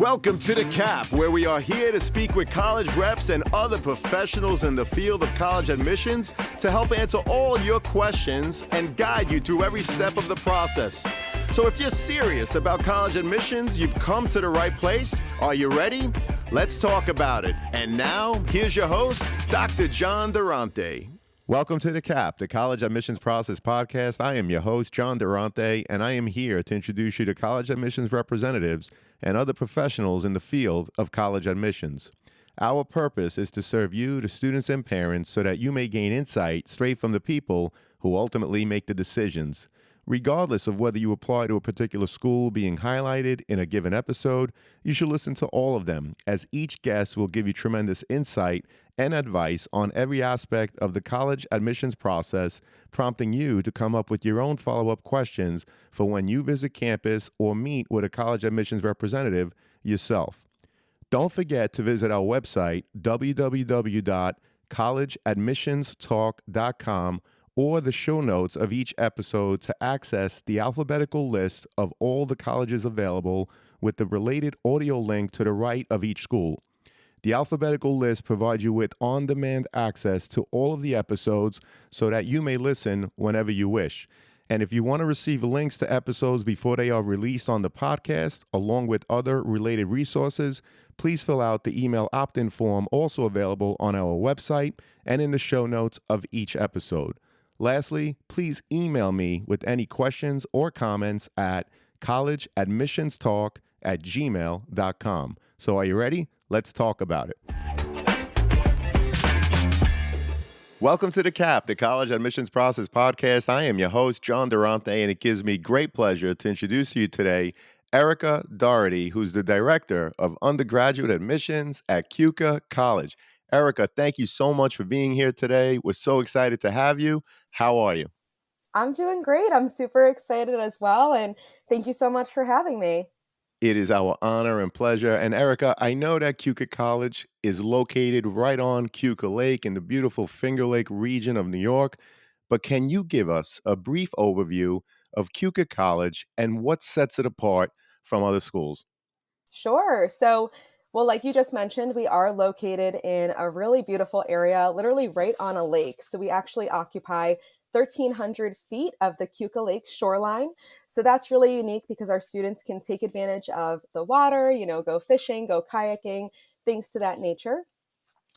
Welcome to The Cap, where we are here to speak with college reps and other professionals in the field of college admissions to help answer all your questions and guide you through every step of the process. So if you're serious about college admissions, you've come to the right place. Are you ready? Let's talk about it. And now, here's your host, Dr. John Durante. Welcome to The Cap, the College Admissions Process Podcast. I am your host, John Durante, and I am here to introduce you to college admissions representatives and other professionals in the field of college admissions. Our purpose is to serve you, the students and parents, so that you may gain insight straight from the people who ultimately make the decisions. Regardless of whether you apply to a particular school being highlighted in a given episode, you should listen to all of them, as each guest will give you tremendous insight and advice on every aspect of the college admissions process, prompting you to come up with your own follow-up questions for when you visit campus or meet with a college admissions representative yourself. Don't forget to visit our website, www.collegeadmissionstalk.com, or the show notes of each episode to access the alphabetical list of all the colleges available with the related audio link to the right of each school. The alphabetical list provides you with on-demand access to all of the episodes so that you may listen whenever you wish. And if you want to receive links to episodes before they are released on the podcast, along with other related resources, please fill out the email opt-in form also available on our website and in the show notes of each episode. Lastly, please email me with any questions or comments at collegeadmissionstalk@gmail.com. So are you ready? Let's talk about it. Welcome to The Cap, the College Admissions Process Podcast. I am your host, John Durante, and it gives me great pleasure to introduce you today, Erica Doherty, who's the Director of Undergraduate Admissions at Keuka College. Erica, thank you so much for being here today. We're so excited to have you. How are you? I'm doing great. I'm super excited as well. And thank you so much for having me. It is our honor and pleasure. And Erica, I know that Keuka College is located right on Keuka Lake in the beautiful Finger Lake region of New York. But can you give us a brief overview of Keuka College and what sets it apart from other schools? Sure. Well, like you just mentioned, we are located in a really beautiful area, literally right on a lake. So we actually occupy 1,300 feet of the Keuka Lake shoreline. So that's really unique because our students can take advantage of the water, go fishing, go kayaking, things to that nature.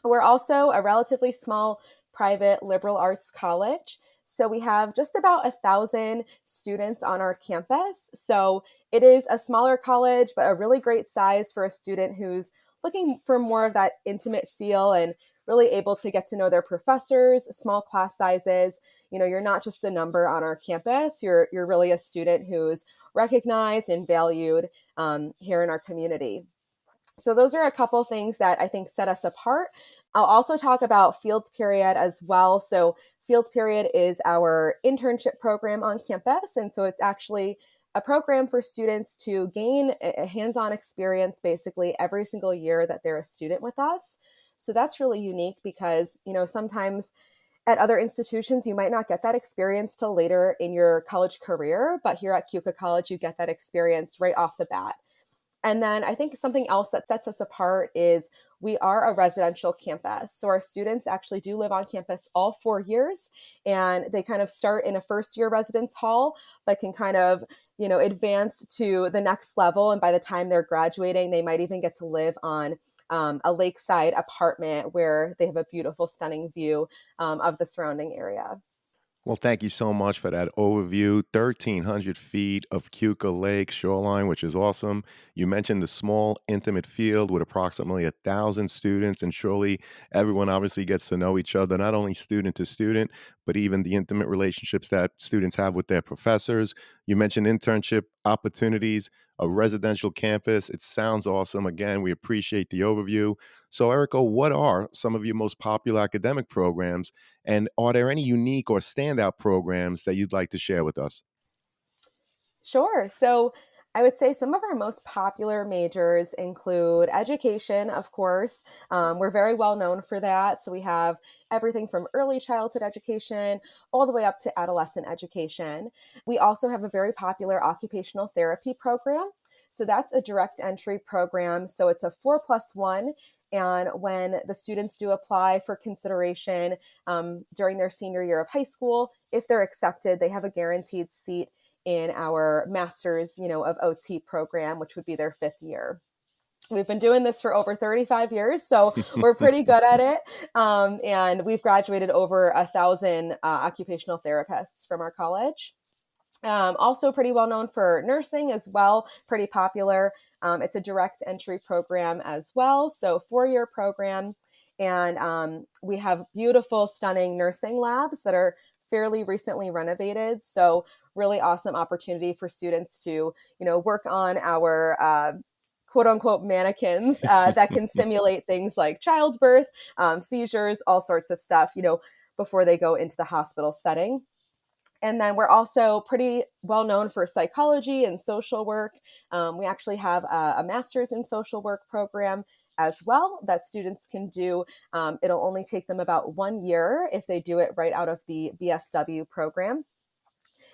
We're also a relatively small private liberal arts college. So we have just about 1,000 students on our campus. So it is a smaller college, but a really great size for a student who's looking for more of that intimate feel and really able to get to know their professors, small class sizes. You're not just a number on our campus. You're really a student who's recognized and valued here in our community. So those are a couple things that I think set us apart. I'll also talk about Fields Period as well. So Fields Period is our internship program on campus. And so it's actually a program for students to gain a hands-on experience basically every single year that they're a student with us. So that's really unique because, sometimes at other institutions, you might not get that experience till later in your college career. But here at Keuka College, you get that experience right off the bat. And then I think something else that sets us apart is we are a residential campus. So our students actually do live on campus all 4 years, and they kind of start in a first-year residence hall, but can kind of, advance to the next level. And by the time they're graduating, they might even get to live on a lakeside apartment where they have a beautiful, stunning view of the surrounding area. Well, thank you so much for that overview. 1,300 feet of Keuka Lake shoreline, which is awesome. You mentioned the small, intimate field with approximately 1,000 students, and surely everyone obviously gets to know each other, not only student to student, but even the intimate relationships that students have with their professors. You mentioned internship opportunities, a residential campus. It sounds awesome. Again, we appreciate the overview. So, Erica, what are some of your most popular academic programs? And are there any unique or standout programs that you'd like to share with us? Sure. So I would say some of our most popular majors include education, of course. We're very well known for that. So we have everything from early childhood education all the way up to adolescent education. We also have a very popular occupational therapy program. So that's a direct entry program. So it's a 4+1. And when the students do apply for consideration during their senior year of high school, if they're accepted, they have a guaranteed seat in our master's, of OT program, which would be their 5th year. We've been doing this for over 35 years, so we're pretty good at it. And we've graduated over 1,000 occupational therapists from our college. Also pretty well known for nursing as well, pretty popular. It's a direct entry program as well, so 4-year program. And we have beautiful, stunning nursing labs that are fairly recently renovated. So really awesome opportunity for students to, work on our quote unquote mannequins that can simulate things like childbirth, seizures, all sorts of stuff, before they go into the hospital setting. And then we're also pretty well known for psychology and social work. We actually have a master's in social work program as well that students can do. It'll only take them about 1 year if they do it right out of the BSW program.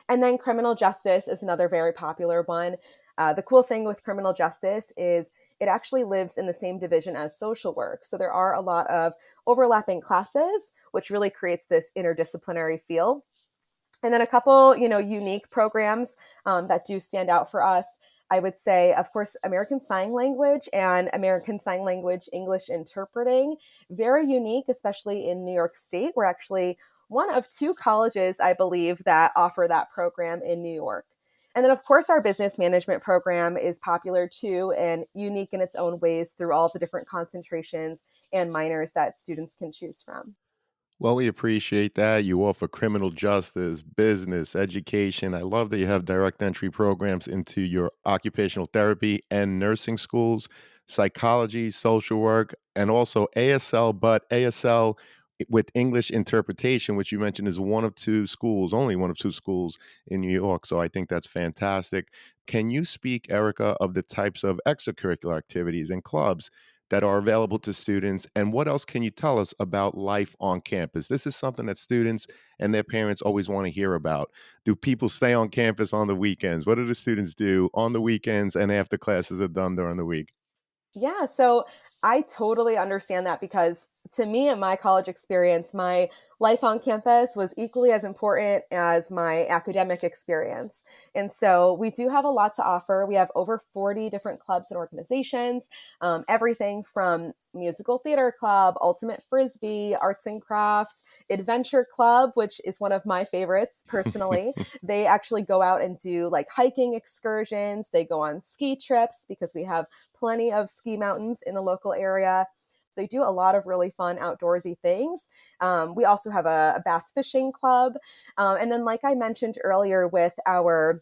And then criminal justice is another very popular one. The cool thing with criminal justice is it actually lives in the same division as social work. So there are a lot of overlapping classes, which really creates this interdisciplinary feel. And then a couple, unique programs that do stand out for us. I would say, of course, American Sign Language and American Sign Language English interpreting. Very unique, especially in New York State. We're actually one of 2 colleges, I believe, that offer that program in New York. And then, of course, our business management program is popular too and unique in its own ways through all the different concentrations and minors that students can choose from. Well, we appreciate that. You offer criminal justice, business, education. I love that you have direct entry programs into your occupational therapy and nursing schools, psychology, social work, and also ASL, but ASL with English interpretation, which you mentioned is one of 2 schools, only one of 2 schools in New York. So I think that's fantastic. Can you speak, Erica, of the types of extracurricular activities and clubs that are available to students? And what else can you tell us about life on campus? This is something that students and their parents always want to hear about. Do people stay on campus on the weekends? What do the students do on the weekends and after classes are done during the week? Yeah, so I totally understand that because to me, in my college experience, my life on campus was equally as important as my academic experience. And so we do have a lot to offer. We have over 40 different clubs and organizations, everything from musical theater club, ultimate frisbee, arts and crafts, adventure club, which is one of my favorites personally. They actually go out and do like hiking excursions. They go on ski trips because we have plenty of ski mountains in the local area. They do a lot of really fun outdoorsy things. We also have a bass fishing club. And then, like I mentioned earlier, with our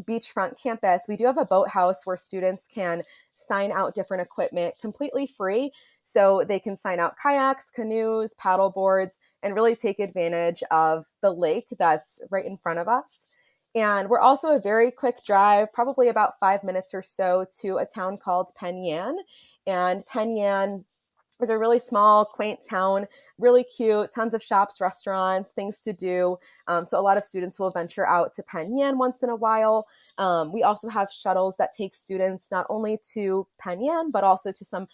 beachfront campus, we do have a boathouse where students can sign out different equipment completely free. So they can sign out kayaks, canoes, paddle boards, and really take advantage of the lake that's right in front of us. And we're also a very quick drive, probably about 5 minutes or so, to a town called Penn Yan. And Penn Yan is a really small, quaint town, really cute, tons of shops, restaurants, things to do. So a lot of students will venture out to Penn Yan once in a while. We also have shuttles that take students not only to Penn Yan, but also to some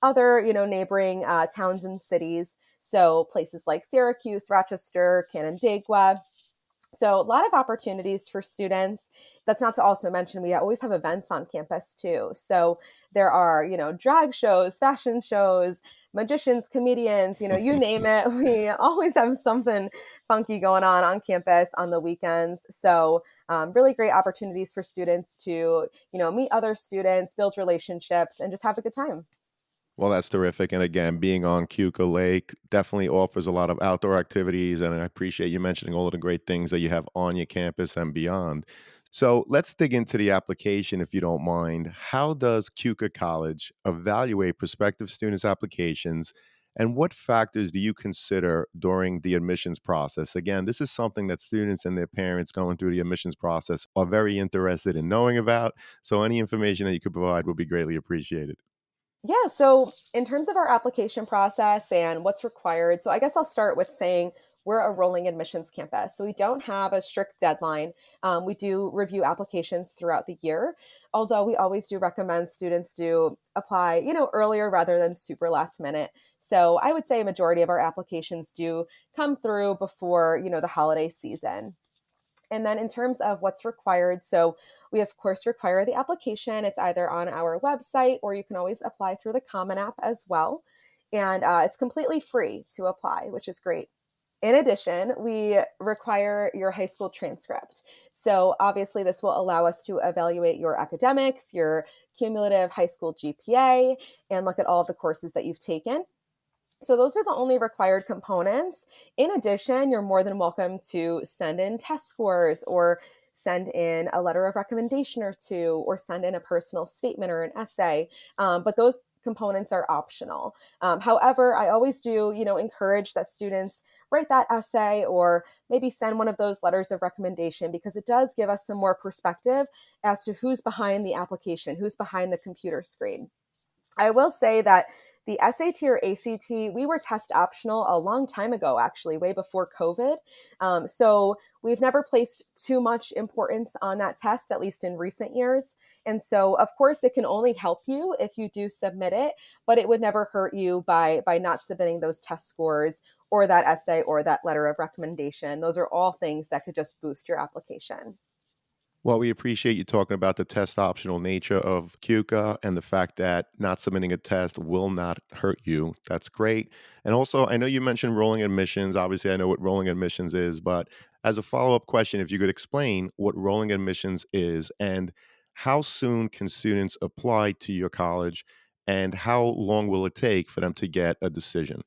other, neighboring towns and cities. So places like Syracuse, Rochester, Canandaigua. So a lot of opportunities for students. That's not to also mention we always have events on campus too. So there are, drag shows, fashion shows, magicians, comedians, you name it. We always have something funky going on campus on the weekends. So really great opportunities for students to, meet other students, build relationships, and just have a good time. Well, that's terrific. And again, being on Keuka Lake definitely offers a lot of outdoor activities. And I appreciate you mentioning all of the great things that you have on your campus and beyond. So let's dig into the application if you don't mind. How does Keuka College evaluate prospective students' applications? And what factors do you consider during the admissions process? Again, this is something that students and their parents going through the admissions process are very interested in knowing about. So any information that you could provide would be greatly appreciated. Yeah, so in terms of our application process and what's required, so I guess I'll start with saying we're a rolling admissions campus. So we don't have a strict deadline. We do review applications throughout the year, although we always do recommend students do apply, earlier rather than super last minute. So I would say a majority of our applications do come through before, the holiday season. And then in terms of what's required, so we of course require the application. It's either on our website or you can always apply through the Common App as well. And it's completely free to apply, which is great. In addition, we require your high school transcript. So obviously, this will allow us to evaluate your academics, your cumulative high school GPA, and look at all of the courses that you've taken. So those are the only required components. In addition, you're more than welcome to send in test scores or send in a letter of recommendation or two, or send in a personal statement or an essay. But those components are optional. However, I always do, encourage that students write that essay or maybe send one of those letters of recommendation, because it does give us some more perspective as to who's behind the application, who's behind the computer screen. I will say that the SAT or ACT, we were test optional a long time ago, actually, way before COVID. So we've never placed too much importance on that test, at least in recent years. And so, of course, it can only help you if you do submit it, but it would never hurt you by not submitting those test scores or that essay or that letter of recommendation. Those are all things that could just boost your application. Well, we appreciate you talking about the test optional nature of Keuka and the fact that not submitting a test will not hurt you. That's great. And also, I know you mentioned rolling admissions. Obviously, I know what rolling admissions is, but as a follow up question, if you could explain what rolling admissions is and how soon can students apply to your college and how long will it take for them to get a decision?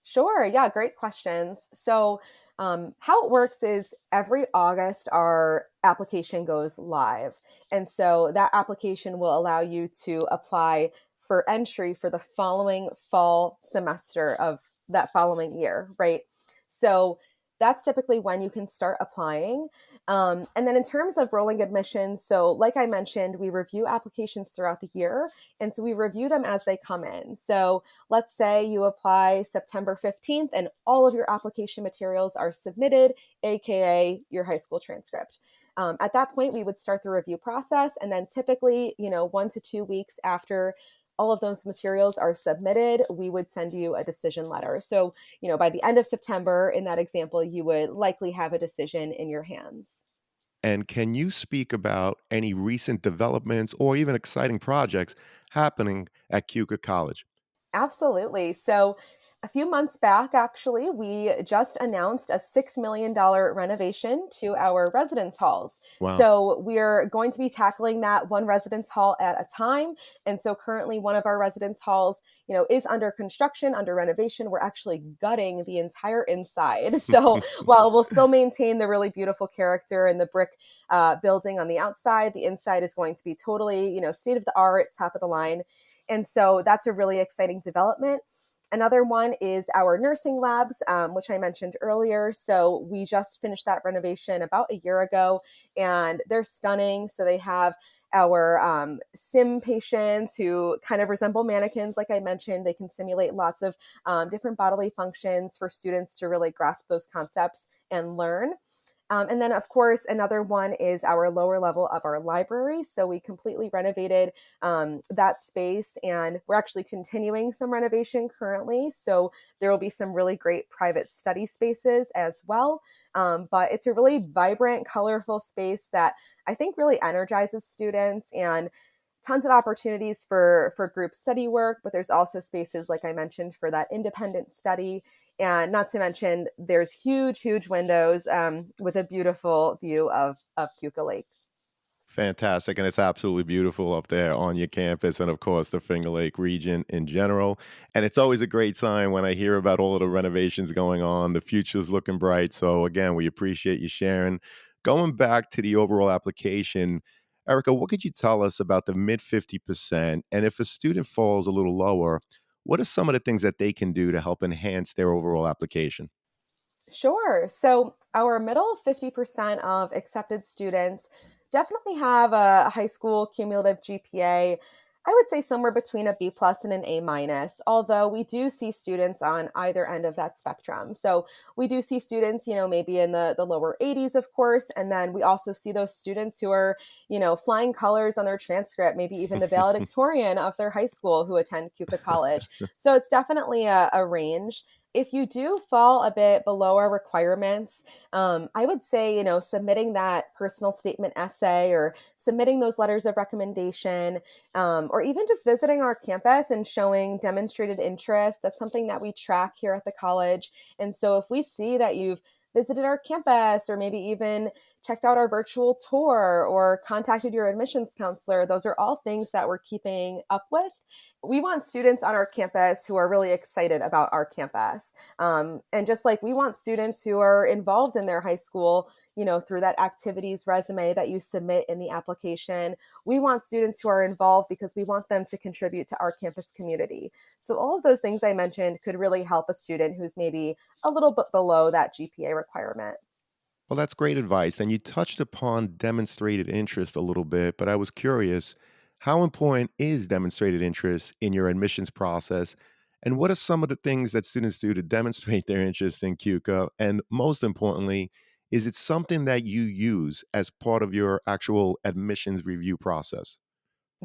Sure. Yeah, great questions. So, how it works is every August, our application goes live. And so that application will allow you to apply for entry for the following fall semester of that following year, right? So, that's typically when you can start applying. And then in terms of rolling admissions, so like I mentioned, we review applications throughout the year. And so we review them as they come in. So let's say you apply September 15th and all of your application materials are submitted, AKA your high school transcript. At that point, we would start the review process. And then typically, 1 to 2 weeks after all of those materials are submitted, we would send you a decision letter. So, by the end of September, in that example, you would likely have a decision in your hands. And can you speak about any recent developments or even exciting projects happening at Keuka College? Absolutely. So, a few months back, actually, we just announced a $6 million renovation to our residence halls. Wow. So, we're going to be tackling that one residence hall at a time. And so, currently, one of our residence halls, is under construction, under renovation. We're actually gutting the entire inside. So, while we'll still maintain the really beautiful character and the brick building on the outside, the inside is going to be totally, state of the art, top of the line. And so that's a really exciting development. Another one is our nursing labs, which I mentioned earlier. So we just finished that renovation about a year ago, and they're stunning. So they have our sim patients who kind of resemble mannequins, like I mentioned. They can simulate lots of different bodily functions for students to really grasp those concepts and learn. And then, of course, another one is our lower level of our library. So we completely renovated that space, and we're actually continuing some renovation currently. So there will be some really great private study spaces as well. But it's a really vibrant, colorful space that I think really energizes students, and tons of opportunities for group study work, but there's also spaces, like I mentioned, for that independent study. And not to mention, there's huge windows with a beautiful view of Keuka Lake. Fantastic. And it's absolutely beautiful up there on your campus and, of course, the Finger Lake region in general. And it's always a great sign when I hear about all of the renovations going on. The future's looking bright. So, again, we appreciate you sharing. Going back to the overall application, Erica, what could you tell us about the mid 50%? And if a student falls a little lower, what are some of the things that they can do to help enhance their overall application? Sure. So our middle 50% of accepted students definitely have a high school cumulative GPA I would say somewhere between a B plus and an A minus, although we do see students on either end of that spectrum. So we do see students, maybe in the lower 80s, of course. And then we also see those students who are, flying colors on their transcript, maybe even the valedictorian of their high school who attend Keuka College. So it's definitely a range. If you do fall a bit below our requirements, I would say, submitting that personal statement essay or submitting those letters of recommendation, or even just visiting our campus and showing demonstrated interest. That's something that we track here at the college. And so if we see that you've visited our campus or maybe even checked out our virtual tour or contacted your admissions counselor, those are all things that we're keeping up with. We want students on our campus who are really excited about our campus. And just like we want students who are involved in their high school, through that activities resume that you submit in the application, we want students who are involved because we want them to contribute to our campus community. So all of those things I mentioned could really help a student who's maybe a little bit below that GPA requirement. Well, that's great advice. And you touched upon demonstrated interest a little bit, but I was curious, how important is demonstrated interest in your admissions process? And what are some of the things that students do to demonstrate their interest in QCA? And most importantly, is it something that you use as part of your actual admissions review process?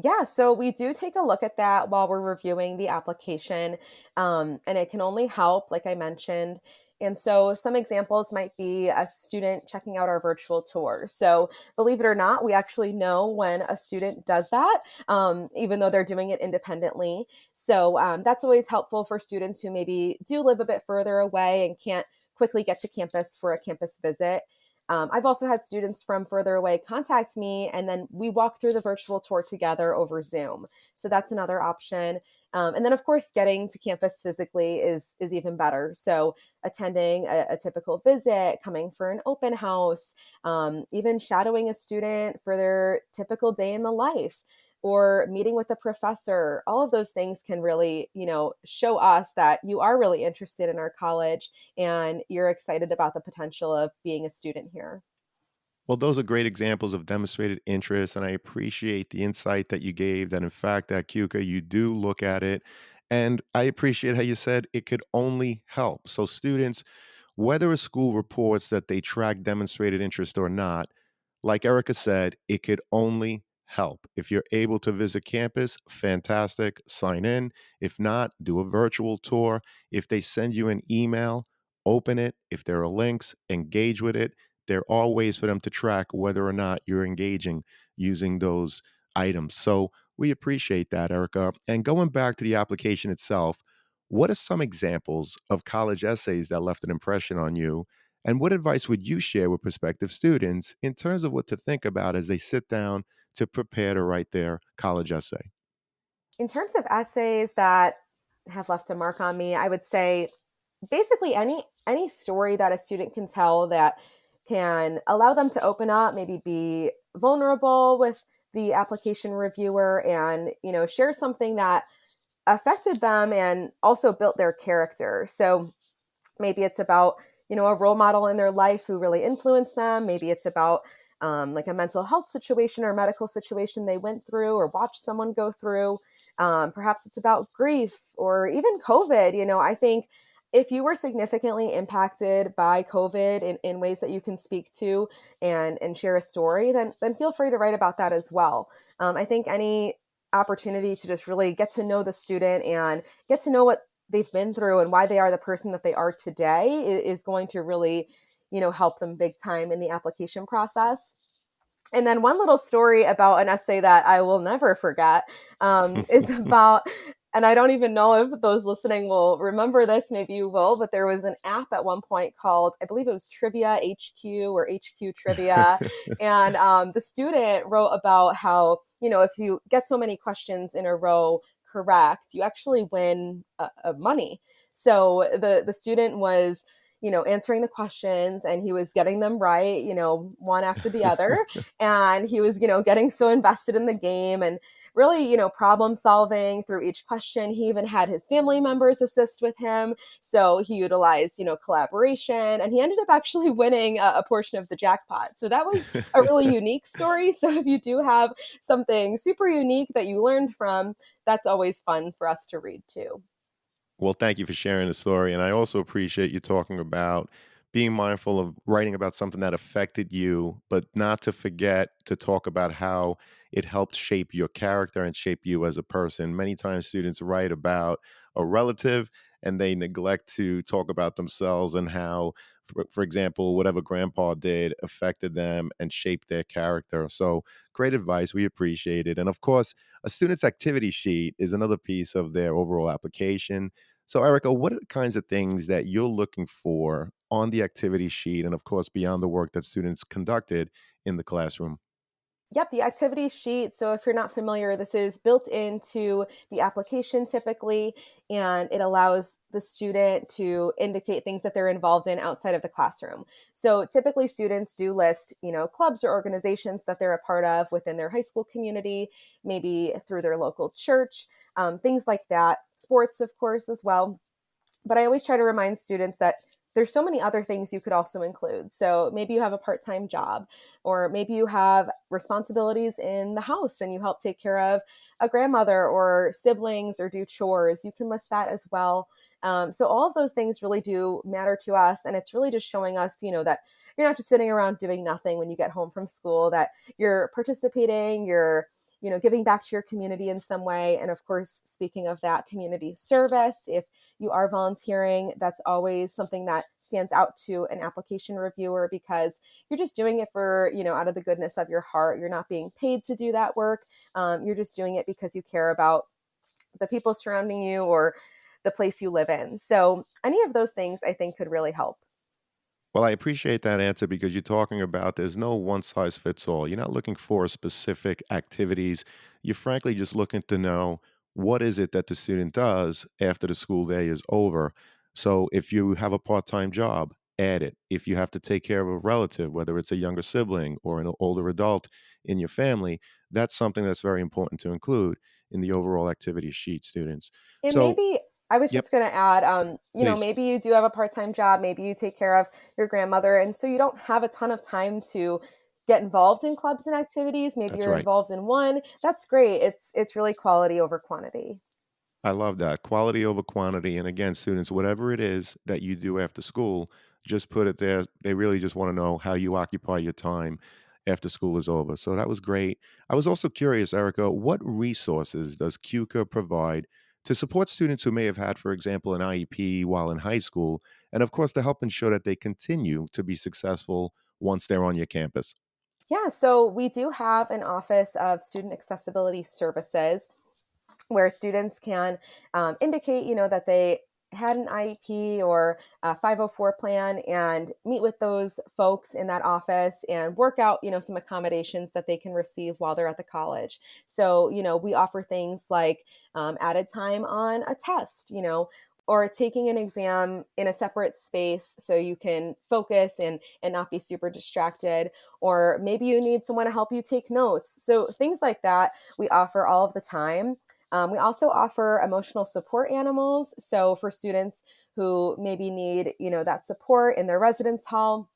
Yeah, so we do take a look at that while we're reviewing the application, and it can only help, like I mentioned. And so some examples might be a student checking out our virtual tour. So believe it or not, we actually know when a student does that, even though they're doing it independently. So that's always helpful for students who maybe do live a bit further away and can't quickly get to campus for a campus visit. I've also had students from further away contact me, and then we walk through the virtual tour together over Zoom. So that's another option. And then, of course, getting to campus physically is even better. So attending a typical visit, coming for an open house, even shadowing a student for their typical day in the life, or meeting with a professor. All of those things can really, show us that you are really interested in our college and you're excited about the potential of being a student here. Well, those are great examples of demonstrated interest, and I appreciate the insight that you gave that, in fact, at Keuka, you do look at it. And I appreciate how you said it could only help. So, students, whether a school reports that they track demonstrated interest or not, like Erica said, it could only help. If you're able to visit campus, fantastic, sign in. If not, do a virtual tour. If they send you an email, open it. If there are links, engage with it. There are ways for them to track whether or not you're engaging using those items. So we appreciate that, Erica. And going back to the application itself, what are some examples of college essays that left an impression on you? And what advice would you share with prospective students in terms of what to think about as they sit down to prepare to write their college essay? In terms of essays that have left a mark on me, I would say basically any story that a student can tell that can allow them to open up, maybe be vulnerable with the application reviewer and, share something that affected them and also built their character. So maybe it's about, a role model in their life who really influenced them. Maybe it's about like a mental health situation or medical situation they went through or watched someone go through. Perhaps it's about grief or even COVID. I think if you were significantly impacted by COVID in ways that you can speak to and share a story, then feel free to write about that as well. I think any opportunity to just really get to know the student and get to know what they've been through and why they are the person that they are today is going to really, help them big time in the application process. And then one little story about an essay that I will never forget is about, and I don't even know if those listening will remember this, maybe you will, but there was an app at one point called, I believe it was Trivia HQ or HQ Trivia. And the student wrote about how, if you get so many questions in a row correct, you actually win money. So the student was answering the questions, and he was getting them right, one after the other. And he was, getting so invested in the game and really, problem solving through each question. He even had his family members assist with him. So he utilized, collaboration, and he ended up actually winning a portion of the jackpot. So that was a really unique story. So if you do have something super unique that you learned from, that's always fun for us to read too. Well, thank you for sharing the story. And I also appreciate you talking about being mindful of writing about something that affected you, but not to forget to talk about how it helped shape your character and shape you as a person. Many times students write about a relative and they neglect to talk about themselves and how, for example, whatever grandpa did affected them and shaped their character. So, great advice. We appreciate it. And of course, a student's activity sheet is another piece of their overall application. So, Erica, what are the kinds of things that you're looking for on the activity sheet and, of course, beyond the work that students conducted in the classroom? Yep, the activity sheet. So, if you're not familiar, this is built into the application typically, and it allows the student to indicate things that they're involved in outside of the classroom. So, typically, students do list, clubs or organizations that they're a part of within their high school community, maybe through their local church, things like that. Sports, of course, as well. But I always try to remind students that there's so many other things you could also include. So maybe you have a part-time job, or maybe you have responsibilities in the house and you help take care of a grandmother or siblings or do chores. You can list that as well. So all of those things really do matter to us. And it's really just showing us, that you're not just sitting around doing nothing when you get home from school, that you're participating, you're giving back to your community in some way. And of course, speaking of that, community service, if you are volunteering, that's always something that stands out to an application reviewer, because you're just doing it for, out of the goodness of your heart. You're not being paid to do that work. You're just doing it because you care about the people surrounding you or the place you live in. So any of those things I think could really help. Well, I appreciate that answer because you're talking about there's no one size fits all. You're not looking for specific activities. You're frankly just looking to know what is it that the student does after the school day is over. So if you have a part-time job, add it. If you have to take care of a relative, whether it's a younger sibling or an older adult in your family, that's something that's very important to include in the overall activity sheet, students. And So, maybe I was yep, just going to add, please. maybe you do have a part-time job, maybe you take care of your grandmother, and so you don't have a ton of time to get involved in clubs and activities. Maybe That's you're right. involved in one. That's great. It's really quality over quantity. I love that. Quality over quantity. And again, students, whatever it is that you do after school, just put it there. They really just want to know how you occupy your time after school is over. So that was great. I was also curious, Erica, what resources does Keuka provide to support students who may have had, for example, an IEP while in high school, and of course, to help ensure that they continue to be successful once they're on your campus? Yeah, so we do have an Office of Student Accessibility Services where students can indicate, that they had an IEP or a 504 plan, and meet with those folks in that office and work out, some accommodations that they can receive while they're at the college. So, we offer things like added time on a test, or taking an exam in a separate space so you can focus and not be super distracted, or maybe you need someone to help you take notes. So things like that we offer all of the time. We also offer emotional support animals. So for students who maybe need, that support in their residence hall,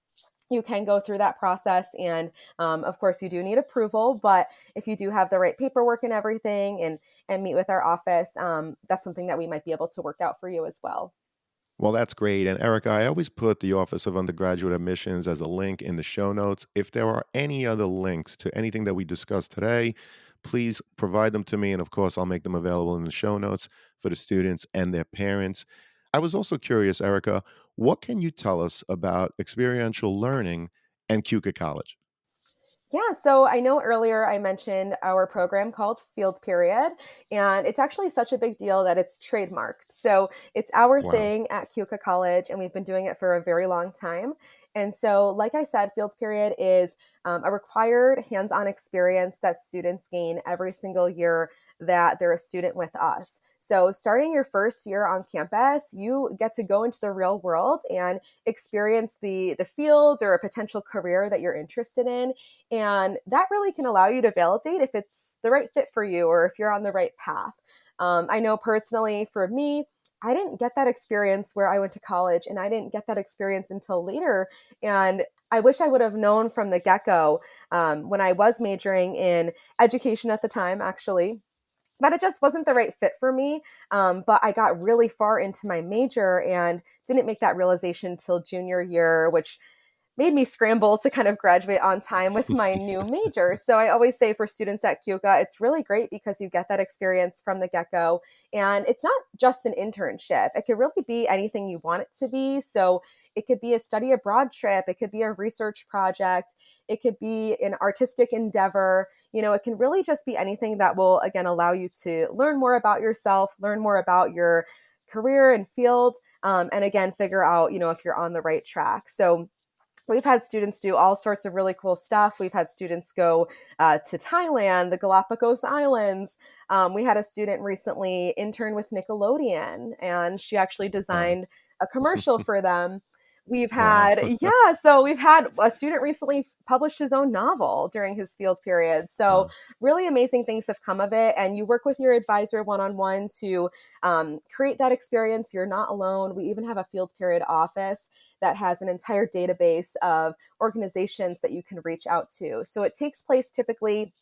you can go through that process. And of course, you do need approval. But if you do have the right paperwork and everything, and meet with our office, that's something that we might be able to work out for you as well. Well, that's great. And Erica, I always put the Office of Undergraduate Admissions as a link in the show notes. If there are any other links to anything that we discussed today, please provide them to me. And of course, I'll make them available in the show notes for the students and their parents. I was also curious, Erica, what can you tell us about experiential learning and Keuka College? Yeah, so I know earlier I mentioned our program called Field Period, and it's actually such a big deal that it's trademarked. So it's our Wow. thing at Keuka College, and we've been doing it for a very long time. And so, like I said, Field Period is a required hands on experience that students gain every single year that they're a student with us. So starting your first year on campus, you get to go into the real world and experience the fields or a potential career that you're interested in. And that really can allow you to validate if it's the right fit for you or if you're on the right path. I know personally for me, I didn't get that experience where I went to college, and I didn't get that experience until later. And I wish I would have known from the get go when I was majoring in education at the time, actually, that it just wasn't the right fit for me. But I got really far into my major and didn't make that realization till junior year, which made me scramble to kind of graduate on time with my new major. So I always say for students at Keuka, it's really great because you get that experience from the get-go. And it's not just an internship. It could really be anything you want it to be. So it could be a study abroad trip. It could be a research project. It could be an artistic endeavor. It can really just be anything that will, again, allow you to learn more about yourself, learn more about your career and field, and again, figure out, if you're on the right track. So we've had students do all sorts of really cool stuff. We've had students go to Thailand, the Galapagos Islands. We had a student recently intern with Nickelodeon, and she actually Wow. designed a commercial for them. We've Wow. had, yeah, so we've had a student recently published his own novel during his field period. So Wow. really amazing things have come of it. And you work with your advisor one-on-one to create that experience. You're not alone. We even have a field period office that has an entire database of organizations that you can reach out to. So it takes place typically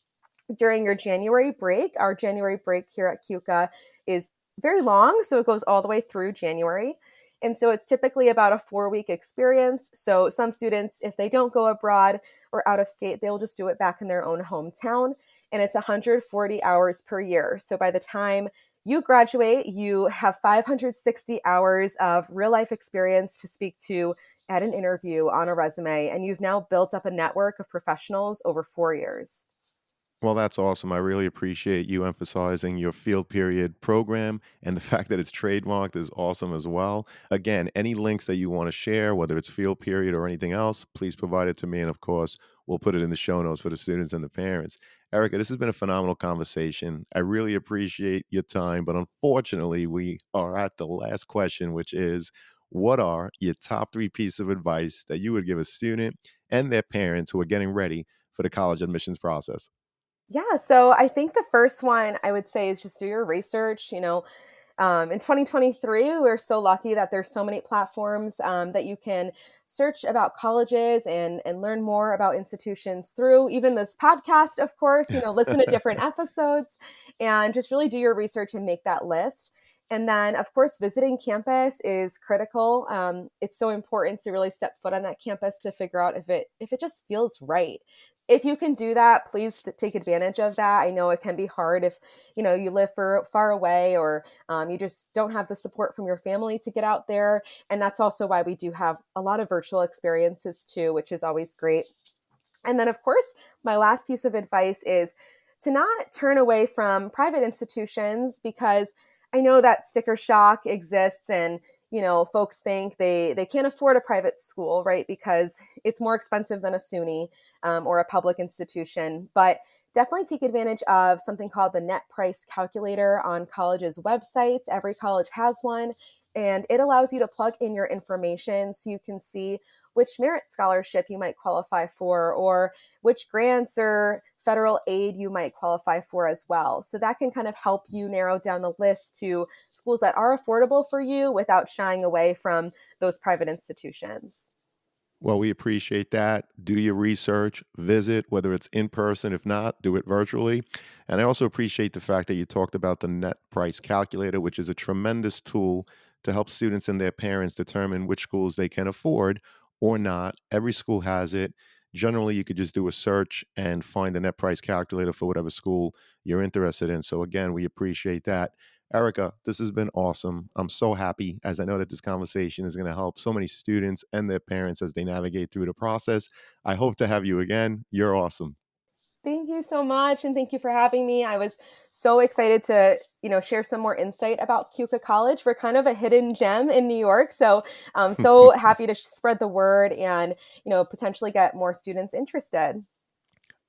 during your January break. Our January break here at Keuka is very long, so it goes all the way through January. And so it's typically about a 4-week experience. So some students, if they don't go abroad or out of state, they'll just do it back in their own hometown. And it's 140 hours per year. So by the time you graduate, you have 560 hours of real life experience to speak to at an interview on a resume. And you've now built up a network of professionals over 4 years. Well, that's awesome. I really appreciate you emphasizing your field period program, and the fact that it's trademarked is awesome as well. Again, any links that you want to share, whether it's field period or anything else, please provide it to me. And of course, we'll put it in the show notes for the students and the parents. Erica, this has been a phenomenal conversation. I really appreciate your time, but unfortunately, we are at the last question, which is, what are your top three pieces of advice that you would give a student and their parents who are getting ready for the college admissions process? Yeah, so I think the first one I would say is just do your research. In 2023, we're so lucky that there's so many platforms that you can search about colleges and learn more about institutions through. Even this podcast, of course, listen to different episodes and just really do your research and make that list. And then, of course, visiting campus is critical. It's so important to really step foot on that campus to figure out if it just feels right. If you can do that, please take advantage of that. I know it can be hard if you live far away, or you just don't have the support from your family to get out there. And that's also why we do have a lot of virtual experiences too, which is always great. And then, of course, my last piece of advice is to not turn away from private institutions, because I know that sticker shock exists, and folks think they can't afford a private school, right? Because it's more expensive than a SUNY or a public institution. But definitely take advantage of something called the net price calculator on colleges' websites. Every college has one, and it allows you to plug in your information so you can see which merit scholarship you might qualify for, or which grants or federal aid you might qualify for as well. So that can kind of help you narrow down the list to schools that are affordable for you without shying away from those private institutions. Well, we appreciate that. Do your research, visit, whether it's in person. If not, do it virtually. And I also appreciate the fact that you talked about the net price calculator, which is a tremendous tool to help students and their parents determine which schools they can afford or not. Every school has it. Generally, you could just do a search and find the net price calculator for whatever school you're interested in. So, again, we appreciate that. Erica, this has been awesome. I'm so happy, as I know that this conversation is going to help so many students and their parents as they navigate through the process. I hope to have you again. You're awesome. Thank you so much, and thank you for having me. I was so excited to, share some more insight about Keuka College. We're kind of a hidden gem in New York, so I'm so happy to spread the word and, potentially get more students interested.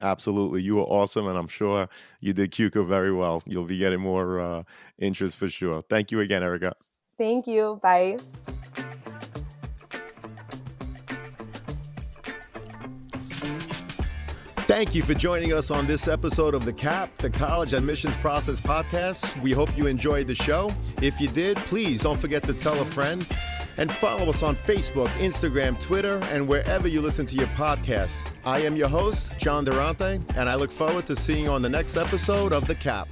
Absolutely. You were awesome, and I'm sure you did Keuka very well. You'll be getting more interest for sure. Thank you again, Erica. Thank you. Bye. Thank you for joining us on this episode of the CAP, the College Admissions Process Podcast. We hope you enjoyed the show. If you did, please don't forget to tell a friend and follow us on Facebook, Instagram, Twitter, and wherever you listen to your podcasts. I am your host, John Durante, and I look forward to seeing you on the next episode of the CAP.